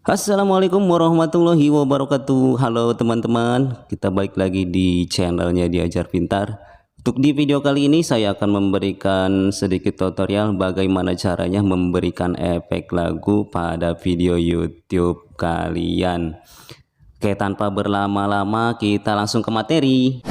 Assalamualaikum warahmatullahi wabarakatuh. Halo teman-teman, kita balik lagi di channelnya Diajar Pintar. Untuk di video kali ini saya akan memberikan sedikit tutorial bagaimana caranya memberikan efek lagu pada video YouTube kalian. Oke, tanpa berlama-lama kita langsung ke materi.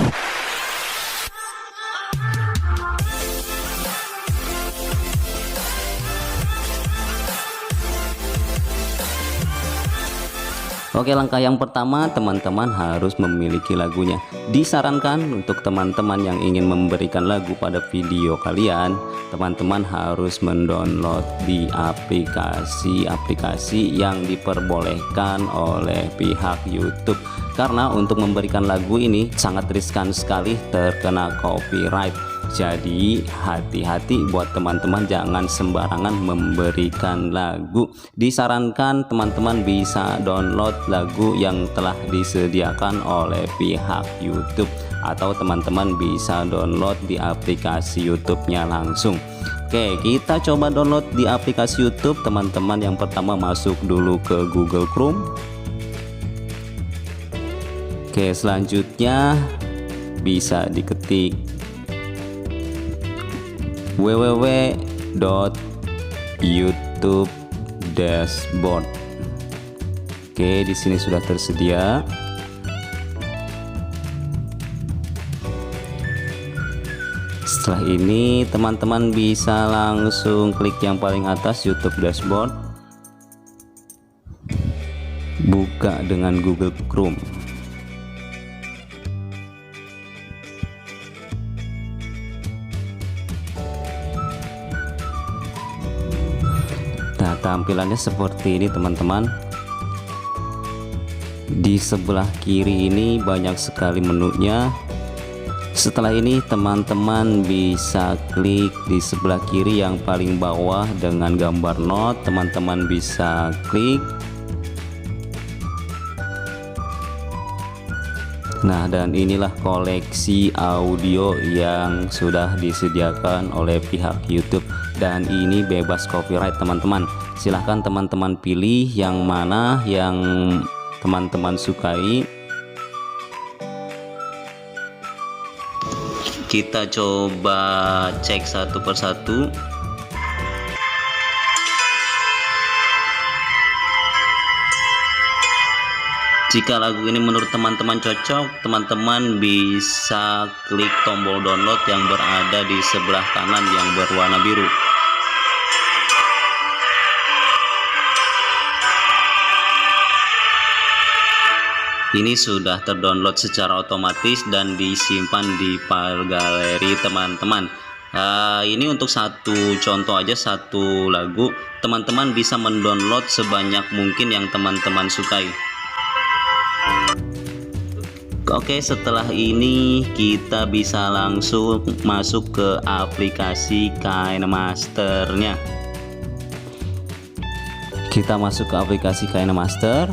Oke, langkah yang pertama teman-teman harus memiliki lagunya. Disarankan untuk teman-teman yang ingin memberikan lagu pada video kalian, teman-teman harus mendownload di aplikasi-aplikasi yang diperbolehkan oleh pihak YouTube. Karena untuk memberikan lagu ini sangat riskan sekali terkena copyright. Jadi hati-hati buat teman-teman, jangan sembarangan memberikan lagu. Disarankan teman-teman bisa download lagu yang telah disediakan oleh pihak YouTube, atau teman-teman bisa download di aplikasi YouTube-nya langsung. Oke, kita coba download di aplikasi YouTube. Teman-teman yang pertama masuk dulu ke Google Chrome. Oke, selanjutnya bisa diketik www.youtube-dashboard. Oke, di sini sudah tersedia. Setelah ini teman-teman bisa langsung klik yang paling atas, YouTube Dashboard. Buka dengan Google Chrome. Nah, tampilannya seperti ini teman-teman. Di sebelah kiri ini banyak sekali menunya. Setelah ini teman-teman bisa klik di sebelah kiri yang paling bawah dengan gambar not. Teman-teman bisa klik. Nah, dan inilah koleksi audio yang sudah disediakan oleh pihak YouTube, dan ini bebas copyright teman-teman. Silahkan teman-teman pilih yang mana yang teman-teman sukai. Kita coba cek satu persatu. Jika lagu ini menurut teman-teman cocok, teman-teman bisa klik tombol download yang berada di sebelah kanan yang berwarna biru. Ini sudah terdownload secara otomatis dan disimpan di file galeri teman-teman. Ini untuk satu contoh aja, satu lagu. Teman-teman bisa mendownload sebanyak mungkin yang teman-teman sukai. Oke, setelah ini kita bisa langsung masuk ke aplikasi KineMaster-nya. Kita masuk ke aplikasi KineMaster.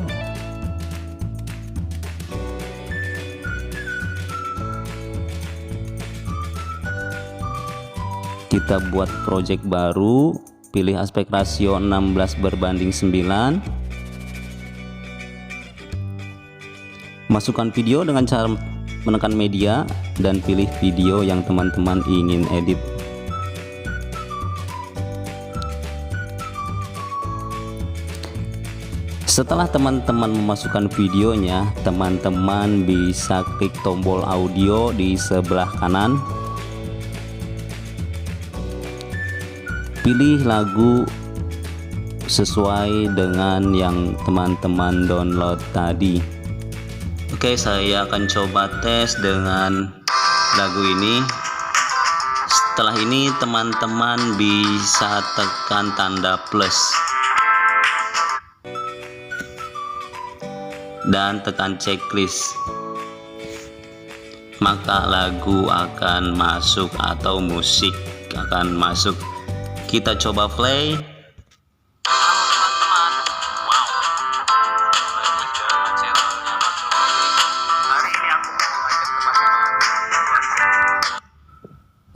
Kita buat project baru, pilih aspek rasio 16:9. Masukkan video dengan cara menekan media dan pilih video yang teman-teman ingin edit. Setelah teman-teman memasukkan videonya, teman-teman bisa klik tombol audio di sebelah kanan. Pilih lagu sesuai dengan yang teman-teman download tadi. Oke, saya akan coba tes dengan lagu ini. Setelah ini teman-teman bisa tekan tanda plus dan tekan checklist, maka lagu akan masuk atau musik akan masuk. Kita coba play.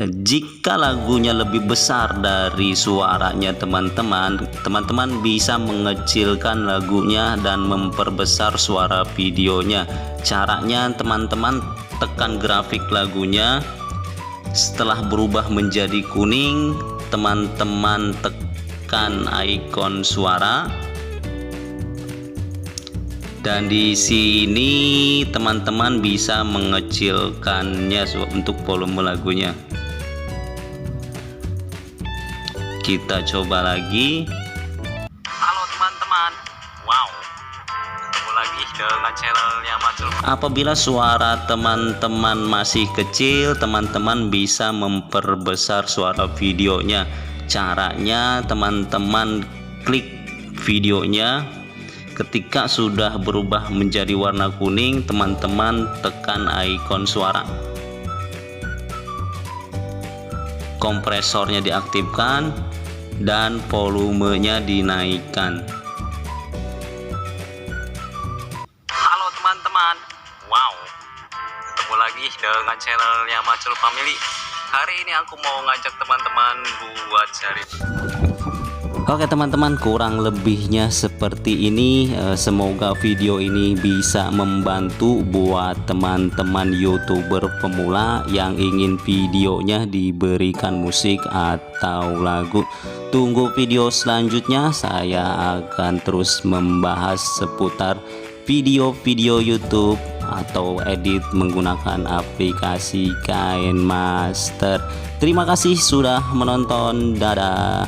Jika lagunya lebih besar dari suaranya teman-teman bisa mengecilkan lagunya dan memperbesar suara videonya. Caranya teman-teman tekan grafik lagunya, setelah berubah menjadi kuning teman-teman tekan ikon suara, dan di sini teman-teman bisa mengecilkannya untuk volume lagunya. Kita coba lagi. Halo teman-teman, wow, ketemu lagi dengan channelnya Macul. Apabila suara teman-teman masih kecil, teman-teman bisa memperbesar suara videonya. Caranya teman-teman klik videonya, ketika sudah berubah menjadi warna kuning teman-teman tekan ikon suara, kompresornya diaktifkan dan volumenya dinaikkan. Halo teman-teman, wow, ketemu lagi dengan channelnya Macul Family. Hari ini aku mau ngajak teman-teman buat cari. Oke teman-teman, kurang lebihnya seperti ini. Semoga video ini bisa membantu buat teman-teman YouTuber pemula yang ingin videonya diberikan musik atau lagu. Tunggu video selanjutnya, saya akan terus membahas seputar video-video YouTube atau edit menggunakan aplikasi KineMaster. Terima kasih sudah menonton, dadah.